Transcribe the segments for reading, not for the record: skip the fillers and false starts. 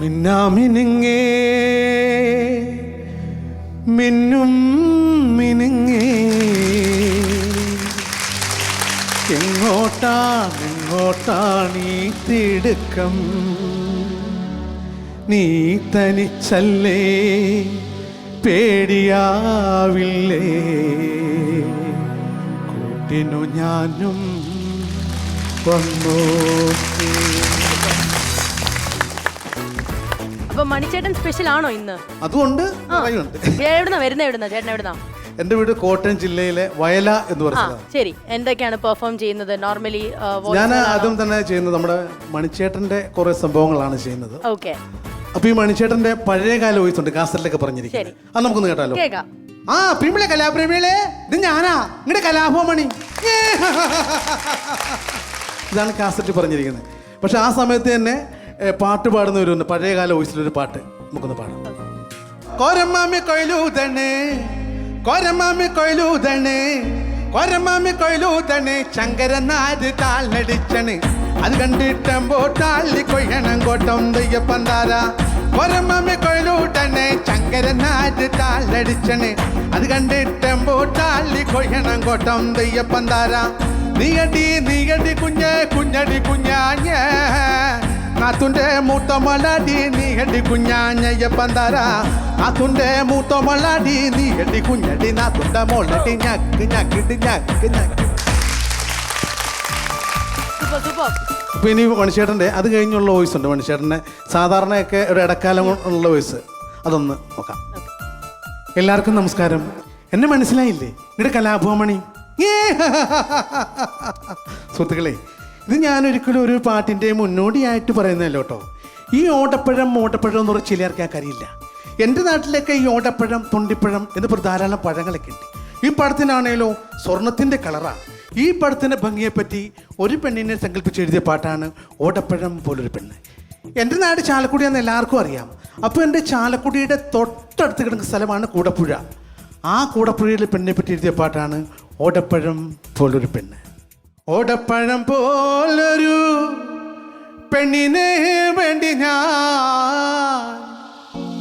മിന്നാമിനുങ്ങേ മിന്നും മിനുങ്ങേ എങ്ങോട്ടാണീ തിടുക്കം നീ തനിച്ചല്ലേ പേടിയാവില്ലേ കൂട്ടിനു ഞാനും വന്നോ. അപ്പൊ മണിച്ചേട്ടൻ സ്പെഷ്യൽ ആണോ ഇന്ന്? അതുകൊണ്ട് എവിടുന്നാ ചേട്ടൻ എവിടുന്നാ? എന്റെ വീട് കോട്ടയം ജില്ലയിലെ വയല എന്ന് പറഞ്ഞ. ശരി, എന്തൊക്കെയാണ് പെർഫോം ചെയ്യുന്നത് നോർമലി? ഞാൻ ആദ്യം തന്നെ ചെയ്യുന്നത് നമ്മുടെ മണിച്ചേട്ടന്റെ കുറെ സംഭവങ്ങളാണ് ചെയ്യുന്നത്. ഓക്കെ. അപ്പൊ ഈ മണിച്ചേട്ടന്റെ പഴയകാല വോയിസ് ഉണ്ട്, കാസറ്റിലൊക്കെ പറഞ്ഞിരിക്കുന്നത്. അത് നമുക്കൊന്ന് കേട്ടാലോ? ആ പ്രീമിളെ കലാപ്രേമികളെ, ഇത് ഞാനാ നിങ്ങളുടെ കലാഭവമണി. ഇതാണ് കാസറ്റ് പറഞ്ഞിരിക്കുന്നത്. പക്ഷെ ആ സമയത്ത് തന്നെ പാട്ട് പാടുന്നവരുണ്ട്, പഴയകാല വോയിസിലൊരു പാട്ട് നമുക്കൊന്ന് പാടാം. കോരമാമി കൊയിലൂതണേ കോരമാമി കൊയിലൂതണേ കോരമാമി കൊയിലൂതണേ ശങ്കരനാര് താളടിച്ചണ് അത് കണ്ടിട്ടമ്പോ താളി കൊയ്യണം കോട്ടം തെയ്യപ്പന്താര. കോരമാമി കൊയിലൂതണേ ശങ്കരനാര് താളടിച്ചണ് അത് കണ്ടിട്ടമ്പോ താളി കൊയ്യണം കോട്ടം തെയ്യപ്പന്താര. നീയടി കുഞ്ഞടി കുഞ്ഞാഞ്ഞ നാത്തുന്റെ മൂത്തമലാടി നീയടി കുഞ്ഞാഞ്ഞയ്യപ്പന്താര. നാത്തുന്റെ മൂത്തമലാടി നീയടി കുഞ്ഞടി നാത്തുന്റെ മോളടി ഞക്ക് ഞക്കിട്ട് ഞക്ക് ഞക്ക്. പിന്നെ മണിച്ചേട്ടൻ്റെ അത് കഴിഞ്ഞുള്ള വോയിസ് ഉണ്ട്. മണിച്ചേട്ടൻ്റെ സാധാരണയൊക്കെ ഒരു ഇടക്കാലം ഉള്ള വോയിസ്, അതൊന്ന് നോക്കാം. എല്ലാവർക്കും നമസ്കാരം. എന്നെ മനസ്സിലായില്ലേ? നിങ്ങളുടെ കലാഭവമണി. സുഹൃത്തുക്കളെ, ഇത് ഞാനൊരിക്കലും ഒരു പാട്ടിൻ്റെ മുന്നോടിയായിട്ട് പറയുന്നതല്ലോ കേട്ടോ. ഈ ഓടപ്പഴം എന്ന് പറഞ്ഞ ചിലർക്ക് അറിയില്ല. എൻ്റെ നാട്ടിലൊക്കെ ഈ ഓടപ്പഴം, തൊണ്ടിപ്പഴം എന്ന് ധാരാളം പഴങ്ങളൊക്കെ ഉണ്ട്. ഈ പഴത്തിനാണേലോ സ്വർണത്തിൻ്റെ കളറാണ്. ഈ പഴത്തിൻ്റെ ഭംഗിയെപ്പറ്റി ഒരു പെണ്ണിനെ സങ്കല്പിച്ച് എഴുതിയ പാട്ടാണ് ഓടപ്പഴം പോലൊരു പെണ്ണ്. എൻ്റെ നാട് ചാലക്കുടിയാണെന്ന് എല്ലാവർക്കും അറിയാം. അപ്പോൾ എൻ്റെ ചാലക്കുടിയുടെ തൊട്ടടുത്ത് കിടക്കുന്ന സ്ഥലമാണ് കൂടപ്പുഴ. ആ കൂടപ്പുഴയിലെ പെണ്ണിനെ പറ്റി എഴുതിയ പാട്ടാണ് ഓടപ്പഴം പോലൊരു പെണ്ണ്. ഓടപ്പഴം പോലൊരു പെണ്ണിനെ വേണ്ടി ഞാൻ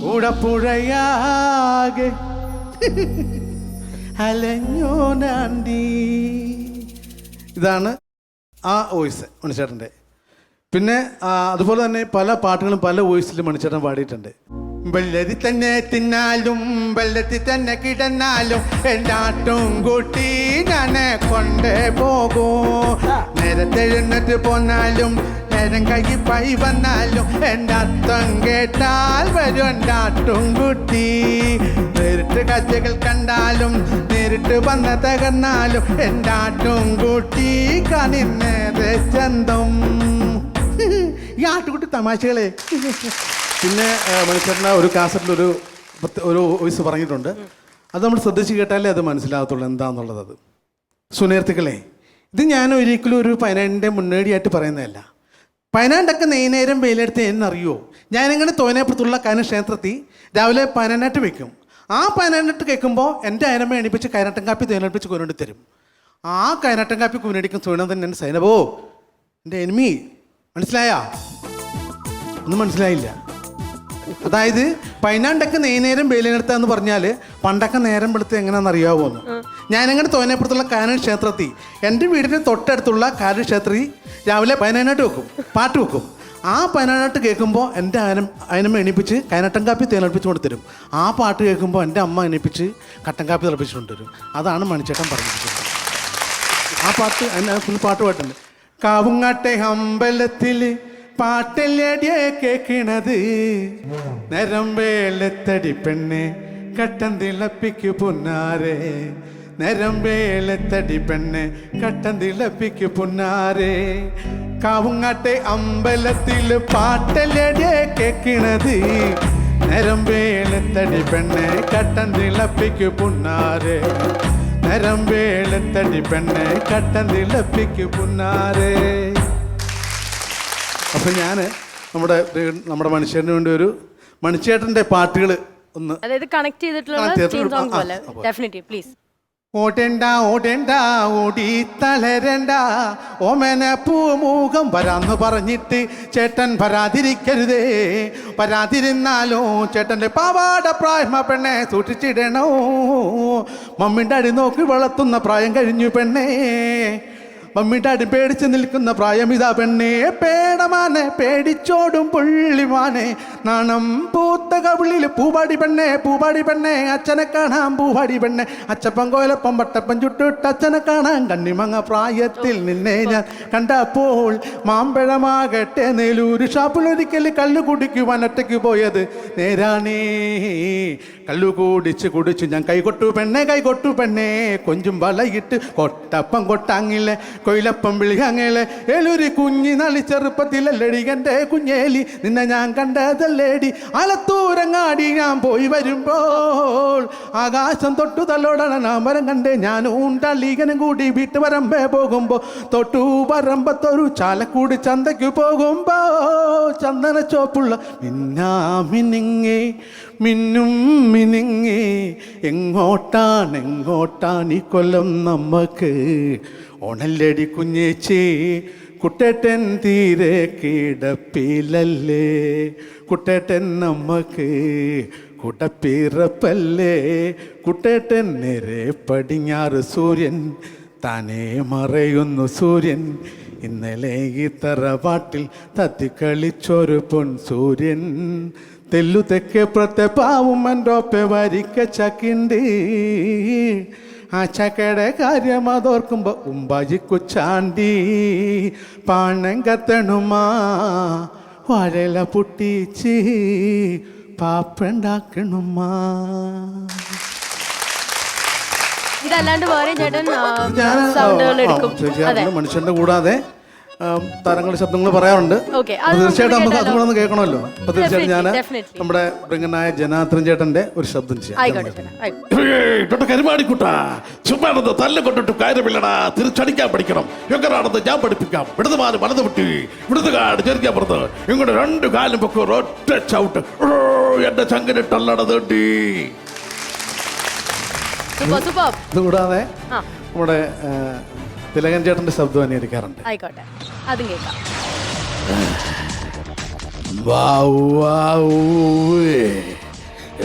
കൂടപ്പുഴയാകെ അലഞ്ഞോനാണ്ടി. ഇതാണ് ആ വോയിസ് മണിച്ചേട്ടൻ്റെ. പിന്നെ അതുപോലെ തന്നെ പല പാട്ടുകളും പല വോയിസിലും മണിച്ചേട്ടൻ പാടിയിട്ടുണ്ട്. വെള്ളരി തന്നെ തിന്നാലും വെള്ളത്തിൽ തന്നെ കിടന്നാലും എല്ലാട്ടും കൂട്ടി ഞാൻ കൊണ്ടേ പോകും. നേരത്തെ എഴുന്നേറ്റ് പോന്നാലും നേരം കൈ പൈ വന്നാലും എൻ്റെ അർത്ഥം കേട്ടാൽ വരും എൻ്റെ കുട്ടി. നേരിട്ട് കാഴ്ചകൾ കണ്ടാലും നേരിട്ട് വന്ന തകർന്നാലും എൻ്റെ കൂട്ടി കണിന്നേരെ ചന്തം. ഈ ആട്ടുകുട്ടി തമാശകളെ. പിന്നെ മണിച്ചേട്ടന ഒരു കാസറ്റിലൊരു വോയിസ് പറഞ്ഞിട്ടുണ്ട്. അത് നമ്മൾ ശ്രദ്ധിച്ച് കേട്ടാലേ അത് മനസ്സിലാകത്തുള്ളൂ എന്താണെന്നുള്ളത്. അത് സുനേർത്തുക്കളെ, ഇത് ഞാൻ ഒരിക്കലും ഒരു പതിനാണ്ടിൻ്റെ മുന്നോടിയായിട്ട് പറയുന്നതല്ല. പതിനാണ്ടൊക്കെ നെയ്നേരം വെയിലെടുത്ത് എന്നറിയോ? ഞാനിങ്ങനെ തോനേപ്പുറത്തുള്ള കാന ക്ഷേത്രത്തിൽ രാവിലെ പതിനാട്ട് വെക്കും. ആ പതിനാട്ട് കേൾക്കുമ്പോൾ എൻ്റെ അയനമ്മ എണിപ്പിച്ച് കൈനാട്ടൻ കാപ്പി തേനെടുപ്പിച്ച് കുരുണ്ടി തരും. ആ കൈനാട്ടൻ കാപ്പി കുരുടിക്കും സുനം തന്നെ എൻ്റെ സൈനബോ, എൻ്റെ എനിമി. മനസ്സിലായാ? ഒന്നും മനസ്സിലായില്ല. അതായത് പതിനാണ്ടൊക്കെ നെയ്നേരം വെയിലെടുത്താന്ന് പറഞ്ഞാൽ പണ്ടൊക്കെ നേരം വെളുത്ത് എങ്ങനെയാണെന്ന് അറിയാവോ എന്ന്. ഞാനങ്ങനെ തോന്നേപ്പുറത്തുള്ള കാനൻ ക്ഷേത്രത്തിൽ എൻ്റെ വീടിൻ്റെ തൊട്ടടുത്തുള്ള കാനൻ ക്ഷേത്രത്തിൽ രാവിലെ പതിനാട്ട് വെക്കും, പാട്ട് വെക്കും. ആ പതിനാട്ട് കേൾക്കുമ്പോൾ എൻ്റെ അയനമ്മ എണിപ്പിച്ച് കൈനട്ടൻ കാപ്പി തേനെടുപ്പിച്ച് കൊണ്ടുതരും. ആ പാട്ട് കേൾക്കുമ്പോൾ എൻ്റെ അമ്മ എണിപ്പിച്ച് കട്ടൻ കാപ്പി തിളപ്പിച്ച് കൊണ്ടുവരും. അതാണ് മണിച്ചേട്ടൻ പറഞ്ഞിരിക്കുന്നത്. ആ പാട്ട് ഫുൾ പാട്ട് പാട്ടുണ്ട്. കാവുങ്ങാട്ടെ അമ്പലത്തിൽ പാട്ടല്ലേ കേക്കണത് നേരം വേളത്തടി പെണ്ണെ കട്ടൻ തിളപ്പിക്കു പുന്നാരെ. നേരം വേളത്തടി പെണ്ണെ കട്ടൻ തിളപ്പിക്കു പുന്നാരെ. കാവുങ്ങാട്ടെ അമ്പലത്തിൽ പാട്ടല്ലേ കേക്കണത് നേരം വേളത്തടി പെണ്ണെ കട്ടൻ തിളപ്പിക്കു പുന്നാരെ. നേരം വേളത്തടി പെണ്ണെ കട്ടൻ തിളപ്പിക്കു പുന്നാരെ. അപ്പം ഞാൻ നമ്മുടെ മനുഷ്യന് വേണ്ടി ഒരു മണിച്ചേട്ടൻ്റെ പാട്ടുകൾ ഒന്ന് കണക്ട് ചെയ്തിട്ടുള്ള ഓടേണ്ട ഓടേണ്ട ഓടി തളരണ്ട ഓമന പൂമുഖം വരാന്ന് പറഞ്ഞിട്ട് ചേട്ടൻ വരാതിരിക്കരുതേ. വരാതിരുന്നാലോ ചേട്ടൻ്റെ പാവാട പ്രായമ പെണ്ണെ സൂക്ഷിച്ചിടണോ. മമ്മിൻ്റെ അടി നോക്കി വളർത്തുന്ന പ്രായം കഴിഞ്ഞു പെണ്ണേ. മമ്മിയുടെ അടി പേടിച്ച് നിൽക്കുന്ന പ്രായം ഇതാ പെണ്ണേ. പേടമാനെ പേടിച്ചോടും പുള്ളിമാനെ നാണം പൂത്ത കവിളിൽ പൂവാടി പെണ്ണെ പൂവാടി പെണ്ണെ. അച്ഛനെ കാണാൻ പൂവാടി പെണ്ണെ അച്ചപ്പൻ കോലപ്പം വട്ടപ്പൻ ചുട്ടിട്ട് അച്ഛനെ കാണാൻ കണ്ണിമങ്ങ പ്രായത്തിൽ നിന്നെ ഞാൻ കണ്ടപ്പോൾ മാമ്പഴമാകട്ടെ നെല്ലൂര് ഷാപ്പിലൊരിക്കൽ കല്ലു കുടിക്കുവാൻ ഒറ്റയ്ക്ക് പോയത് നേരാണേ. കല്ലു കുടിച്ച് ഞാൻ കൈകൊട്ടു പെണ്ണെ കൊഞ്ചും വളയിട്ട് കൊട്ടപ്പം കൊട്ടാങ്ങില്ലേ കൊയിലപ്പം വിളികങ്ങളെ ഏലൂരി കുഞ്ഞി നളി ചെറുപ്പത്തിലല്ലടി എൻ്റെ കുഞ്ഞേലി നിന്നെ ഞാൻ കണ്ടതല്ലേടി. ആലത്തൂരങ്ങാടി ഞാൻ പോയി വരുമ്പോൾ ആകാശം തൊട്ടു തല്ലോടണ നാമരം കണ്ടേ. ഞാനും തള്ളീകനും കൂടി വീട്ടുവരമ്പേ പോകുമ്പോൾ തൊട്ടു പറമ്പത്തൊരു ചാലക്കൂടി ചന്തയ്ക്ക് പോകുമ്പോൾ ചന്ദന ചോപ്പുള്ള മിന്നാമിനിങ്ങേ മിന്നും മിനിങ്ങേ. എങ്ങോട്ടാണ് ഈ കൊല്ലം നമുക്ക് ഓണല്ലടി കുഞ്ഞേച്ചി. കുട്ടേട്ടൻ തീരെ കിടപ്പിലല്ലേ കുട്ടേട്ടൻ നമുക്ക് കുടപ്പിറപ്പല്ലേ. കുട്ടേട്ടൻ നേരെ പടിഞ്ഞാറ് സൂര്യൻ താനേ മറയുന്നു സൂര്യൻ. ഇന്നലെ ഈ തറവാട്ടിൽ തത്തിക്കളിച്ചൊരു പൊൻ സൂര്യൻ. തെല്ലു തെക്കേ പ്രത്തെ പാവും എൻ്റെ വരിക്ക ചക്കിണ്ട്. ആ ചക്കയുടെ കാര്യം അതോർക്കുമ്പോൾ ഉമ്പാജി കുച്ചാണ്ടി പാണം കത്തണുമാ വാഴല പൊട്ടിച്ച് പാപ്പുണ്ടാക്കണുമാ. ഇതല്ലാണ്ട് വേറെ ചേട്ടൻ സൗണ്ടുകൾ എടുക്കും. അതെ, മനുഷ്യന്റെ കൂടാതെ താരങ്ങളുടെ ശബ്ദങ്ങൾ പറയാറുണ്ട്. Okay, അപ്പൊ തീർച്ചയായിട്ടും നമുക്ക് അതും കൂടെ ഒന്ന് കേൾക്കണമല്ലോ. അപ്പൊ തീർച്ചയായിട്ടും ഞാൻ definitely. നമ്മുടെ പ്രിയങ്കനായ ജനാർദ്ദൻ ചേട്ടന്റെ ഒരു ശബ്ദം ചെയ്യാം. ആയിക്കോട്ടെ ചേട്ടാ, ആയിക്കോട്ടെ. കരുമാടിക്കുട്ടാ ചുമ്മാണെന്ന് തല്ല് കൊണ്ടിട്ട് കാര്യമില്ലടാ. തിരിച്ചടിക്കാൻ പഠിക്കണം. എങ്ങനാണെന്ന് ഞാൻ പഠിപ്പിക്കാം. ഇടതുമാനം വലത് വിട്ട് ഇടതുകാട് ചെറിയ പുറത്ത് ഇങ്ങോട്ട് രണ്ടു കാലും പൊക്കെ ഒറ്റ ചവിട്ട് എന്റെ ചങ്കിനിട്ടല്ലടതേണ്ടി. സൂപ്പർ. അതുകൂടാതെ നമ്മുടെ തിലകൻ ചേട്ടന്റെ ശബ്ദം അനുകരിക്കാറുണ്ട്. ആയിക്കോട്ടെ, അതും കേൾക്കാം.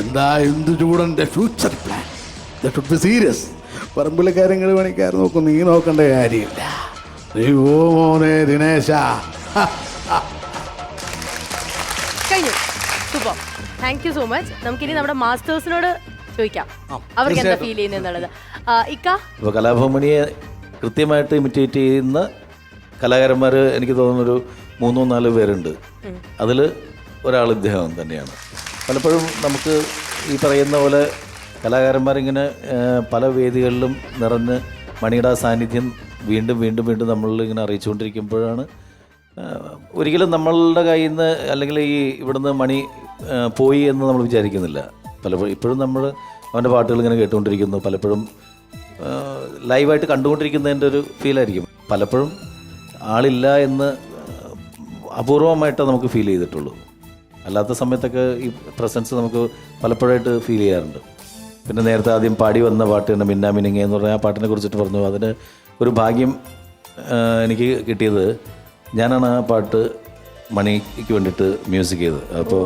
എന്താ എന്ത് ചൂടന്റെ ഫ്യൂച്ചർ പ്ലാൻ? സീരിയസ്. പറമ്പിലെ കാര്യങ്ങൾ പണിക്കാർ നോക്കും, നീ നോക്കേണ്ട കാര്യമില്ല. ഓ മോനെ ദിനേശ. കഴിഞ്ഞു. Super, thank you so much. നമുക്കിനി നമ്മുടെ മാസ്റ്റേഴ്സിനോട് ചോദിക്കാം അവർക്ക് എന്താ ഫീൽ ചെയ്യുന്നുള്ളത്. ഇക്ക, ഇപ്പോൾ കലാഭവമണിയെ കൃത്യമായിട്ട് ഇമിറ്റേറ്റ് ചെയ്യുന്ന കലാകാരന്മാർ എനിക്ക് തോന്നുന്നൊരു 3-4 പേരുണ്ട്. അതിൽ ഒരാൾ ഇദ്ദേഹം തന്നെയാണ്. പലപ്പോഴും നമുക്ക് ഈ പറയുന്ന പോലെ കലാകാരന്മാരിങ്ങനെ പല വേദികളിലും നിറഞ്ഞ് മണിയുടെ സാന്നിധ്യം വീണ്ടും വീണ്ടും വീണ്ടും നമ്മളിൽ ഇങ്ങനെ അറിയിച്ചുകൊണ്ടിരിക്കുമ്പോഴാണ് ഒരിക്കലും നമ്മളുടെ കയ്യിൽ നിന്ന് അല്ലെങ്കിൽ ഈ ഇവിടുന്ന് മണി പോയി എന്ന് നമ്മൾ വിചാരിക്കുന്നില്ല. പലപ്പോഴും ഇപ്പോഴും നമ്മൾ അവൻ്റെ പാട്ടുകൾ ഇങ്ങനെ കേട്ടുകൊണ്ടിരിക്കുന്നു. പലപ്പോഴും ലൈവായിട്ട് കണ്ടുകൊണ്ടിരിക്കുന്നതിൻ്റെ ഒരു ഫീലായിരിക്കും. പലപ്പോഴും ആളില്ല എന്ന് അപൂർവമായിട്ട് നമുക്ക് ഫീൽ ചെയ്തിട്ടുള്ളൂ. അല്ലാത്ത സമയത്തൊക്കെ ഈ പ്രസൻസ് നമുക്ക് പലപ്പോഴായിട്ട് ഫീൽ ചെയ്യാറുണ്ട്. പിന്നെ നേരത്തെ ആദ്യം പാടി വന്ന പാട്ട് തന്നെ മിന്നാമിനിങ്ങ എന്ന് പറഞ്ഞാൽ ആ പാട്ടിനെ കുറിച്ചിട്ട് പറഞ്ഞു. അതിന് ഒരു ഭാഗ്യം എനിക്ക് കിട്ടിയത്, ഞാനാണ് ആ പാട്ട് മണിക്ക് വേണ്ടിയിട്ട് മ്യൂസിക് ചെയ്തത്. അപ്പോൾ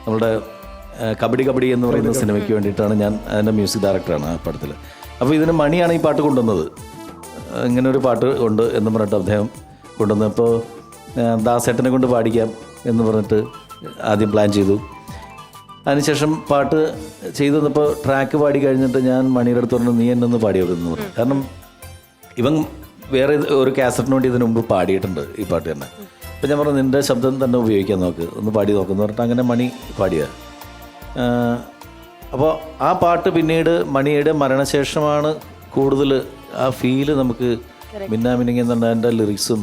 നമ്മളുടെ കബഡി എന്ന് പറയുന്ന സിനിമയ്ക്ക് വേണ്ടിയിട്ടാണ് ഞാൻ അതിൻ്റെ മ്യൂസിക് ഡയറക്ടറാണ് ആ പടത്തിൽ. അപ്പോൾ ഇതിന് മണിയാണ് ഈ പാട്ട് കൊണ്ടുവന്നത്. ഇങ്ങനെ ഒരു പാട്ട് ഉണ്ട് എന്ന് പറഞ്ഞിട്ട് അദ്ദേഹം കൊണ്ടുവന്നപ്പോൾ ദാസേട്ടനെ കൊണ്ട് പാടിക്കാം എന്ന് പറഞ്ഞിട്ട് ആദ്യം പ്ലാൻ ചെയ്തു. അതിനുശേഷം പാട്ട് ചെയ്തു വന്നപ്പോൾ ട്രാക്ക് പാടി കഴിഞ്ഞിട്ട് ഞാൻ മണിയുടെ അടുത്ത് പറഞ്ഞു, നീ എന്നെ ഒന്ന് പാടി വരുന്നു പറഞ്ഞു. കാരണം ഇവൻ വേറെ ഒരു കാസറ്റിന് വേണ്ടി ഇതിനു മുമ്പ് പാടിയിട്ടുണ്ട് ഈ പാട്ട് തന്നെ. അപ്പോൾ ഞാൻ പറഞ്ഞു, നിൻ്റെ ശബ്ദം തന്നെ ഉപയോഗിക്കാൻ നോക്ക്, ഒന്ന് പാടി നോക്കുമെന്ന് പറഞ്ഞിട്ട് അങ്ങനെ മണി പാടിയത്. അപ്പോൾ ആ പാട്ട് പിന്നീട് മണിയുടെ മരണശേഷമാണ് കൂടുതൽ ആ ഫീല് നമുക്ക് മിന്നാമിനിങ്ങി എന്നുള്ള എൻ്റെ ലിറിക്സും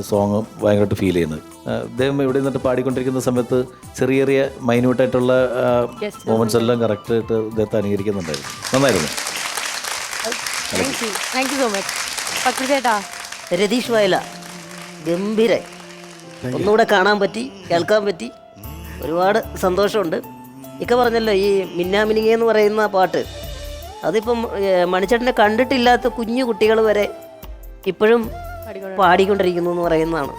സോങ്ങും ഭയങ്കരമായിട്ട് ഫീൽ ചെയ്യുന്നത്. അദ്ദേഹം ഇവിടെ നിന്നിട്ട് പാടിക്കൊണ്ടിരിക്കുന്ന സമയത്ത് ചെറിയ ചെറിയ മൈന്യൂട്ടായിട്ടുള്ള മൊമെൻറ്റ്സ് എല്ലാം കറക്റ്റായിട്ട് അദ്ദേഹത്തെ അനുകരിക്കുന്നുണ്ടായിരുന്നു. നന്നായിരുന്നു. Thank you so much. Pakru ചേട്ടാ, രതീഷ് വയല ഗംഭീര, ഒന്നുകൂടെ കാണാൻ പറ്റി, കേൾക്കാൻ പറ്റി, ഒരുപാട് സന്തോഷമുണ്ട്. ഇക്ക പറഞ്ഞല്ലോ ഈ മിന്നാമിനിങ്ങ എന്ന് പറയുന്ന പാട്ട് അതിപ്പം മണിച്ചേട്ടനെ കണ്ടിട്ടില്ലാത്ത കുഞ്ഞു കുട്ടികൾ വരെ ഇപ്പോഴും പാടിക്കൊണ്ടിരിക്കുന്നു എന്ന് പറയുന്നതാണ്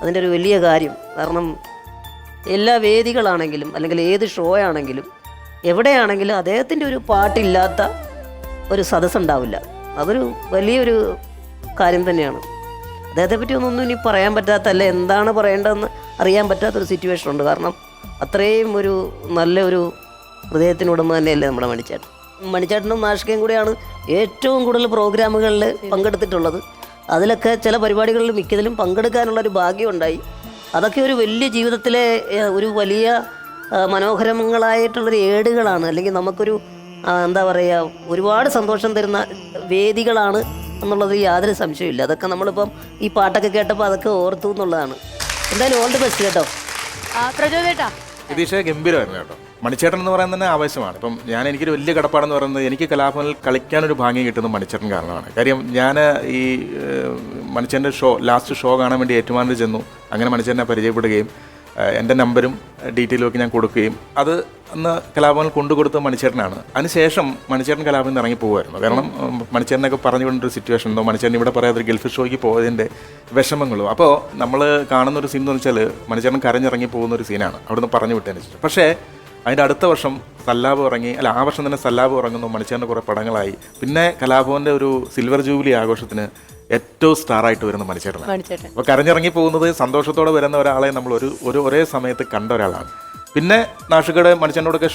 അതിൻ്റെ ഒരു വലിയ കാര്യം. കാരണം എല്ലാ വേദികളാണെങ്കിലും അല്ലെങ്കിൽ ഏത് ഷോ ആണെങ്കിലും എവിടെയാണെങ്കിലും അദ്ദേഹത്തിൻ്റെ ഒരു പാട്ടില്ലാത്ത ഒരു സദസ്സുണ്ടാവില്ല. അതൊരു വലിയൊരു കാര്യം തന്നെയാണ്. അദ്ദേഹത്തെ പറ്റി ഒന്നും ഇനി പറയാൻ പറ്റാത്ത, അല്ല എന്താണ് പറയേണ്ടതെന്ന് അറിയാൻ പറ്റാത്തൊരു സിറ്റുവേഷൻ ഉണ്ട്. കാരണം അത്രയും ഒരു നല്ലൊരു ഹൃദയത്തിനുടമ തന്നെയല്ലേ നമ്മുടെ മണിച്ചേട്ടൻ. മണിച്ചേട്ടനും നാഷികയും കൂടെയാണ് ഏറ്റവും കൂടുതൽ പ്രോഗ്രാമുകളിൽ പങ്കെടുത്തിട്ടുള്ളത്. അതിലൊക്കെ ചില പരിപാടികളിൽ മിക്കതിലും പങ്കെടുക്കാനുള്ളൊരു ഭാഗ്യമുണ്ടായി. അതൊക്കെ ഒരു വലിയ ജീവിതത്തിലെ ഒരു വലിയ മനോഹരങ്ങളായിട്ടുള്ളൊരു ഏടുകളാണ്. അല്ലെങ്കിൽ നമുക്കൊരു എന്താ പറയുക, ഒരുപാട് സന്തോഷം തരുന്ന വേദികളാണ് എന്നുള്ളത് യാതൊരു സംശയമില്ല. അതൊക്കെ നമ്മളിപ്പം ഈ പാട്ടൊക്കെ കേട്ടപ്പോൾ അതൊക്കെ ഓർത്തു എന്നുള്ളതാണ്. എന്തായാലും ഓൾ ദി ബെസ്റ്റ് കേട്ടോ. പ്രചോദേട്ടാ, രതീഷ് ഗംഭീരമായിരുന്നു കേട്ടോ. മണിച്ചേട്ടൻ എന്ന് പറയുന്നത് തന്നെ ആവേശമാണ്. ഇപ്പം എനിക്കൊരു വലിയ കടപ്പാടെന്ന് പറയുന്നത്, എനിക്ക് കലാഭവനിൽ കളിക്കാനൊരു ഭാഗ്യം കിട്ടുന്നത് മണിച്ചേട്ടൻ കാരണമാണ്. കാര്യം ഞാൻ ഈ മണിച്ചേട്ടൻ്റെ ലാസ്റ്റ് ഷോ കാണാൻ വേണ്ടി ഏറ്റുമാനൂർ ചെന്നു. അങ്ങനെ മണിച്ചേട്ടനെ പരിചയപ്പെടുകയും എൻ്റെ നമ്പരും ഡീറ്റെയിലും ഒക്കെ ഞാൻ കൊടുക്കുകയും അത് അന്ന് കലാഭവനിൽ കൊണ്ടുകൊടുത്ത മണിച്ചേട്ടനാണ്. അതിനുശേഷം മണിച്ചേട്ടൻ കലാഭവനിൽ നിന്ന് ഇറങ്ങി പോകുമായിരുന്നു. കാരണം മണിച്ചേട്ടനൊക്കെ പറഞ്ഞു കൊണ്ടൊരു സിറ്റുവേഷൻ ഉണ്ടോ, മണിച്ചേട്ടൻ ഇവിടെ പറയാതെ ഗൾഫ് ഷോയ്ക്ക് പോയതിൻ്റെ വിഷമങ്ങളും. അപ്പോൾ നമ്മൾ കാണുന്നൊരു സീൻ എന്ന് വെച്ചാൽ മണിച്ചേട്ടൻ കരഞ്ഞിറങ്ങി പോകുന്ന ഒരു സീനാണ് അവിടുന്ന് പറഞ്ഞു വിട്ടതിന് ശേഷം. പക്ഷേ അതിൻ്റെ അടുത്ത വർഷം സല്ലാബ് ഇറങ്ങി, അല്ല ആ വർഷം തന്നെ സല്ലാബ് ഇറങ്ങുന്നു, മണിച്ചേട്ടൻ്റെ കുറേ പടങ്ങളായി. പിന്നെ കലാഭവൻ്റെ ഒരു സിൽവർ ജൂബിലി ആഘോഷത്തിന് ഏറ്റവും സ്റ്റാറായിട്ട് വരുന്ന മണിച്ചേട്ടനാണ്. അപ്പോൾ കരഞ്ഞിറങ്ങി പോകുന്നത് സന്തോഷത്തോടെ വരുന്ന ഒരാളെ നമ്മൾ ഒരേ സമയത്ത് കണ്ട ഒരാളാണ്. പിന്നെ നാഷികയുടെ മണിച്ചേട്ടനോടൊക്കെ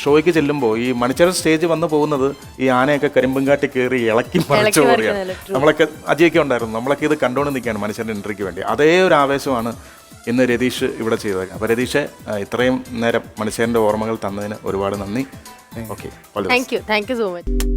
ഷോയ്ക്ക് ചെല്ലുമ്പോൾ ഈ മണിച്ചേട്ടൻ സ്റ്റേജ് വന്ന് പോകുന്നത് ഈ ആനയൊക്കെ കരിമ്പുംകാട്ടി കയറി ഇളക്കി മറിച്ച പോലെയാണ്. നമ്മളൊക്കെ അജയൊക്കെ ഉണ്ടായിരുന്നു, നമ്മളൊക്കെ ഇത് കണ്ടുകൊണ്ട് നിൽക്കുകയാണ് മണിച്ചേട്ടൻ എൻട്രിക്ക് വേണ്ടി. അതേ ഒരു ആവേശമാണ് ഇന്ന് രതീഷ് ഇവിടെ ചെയ്തത്. അപ്പോൾ രതീഷ് ഇത്രയും നേരം മണിച്ചേട്ടൻ്റെ ഓർമ്മകൾ തന്നതിന് ഒരുപാട് നന്ദി. Okay, thank you so much.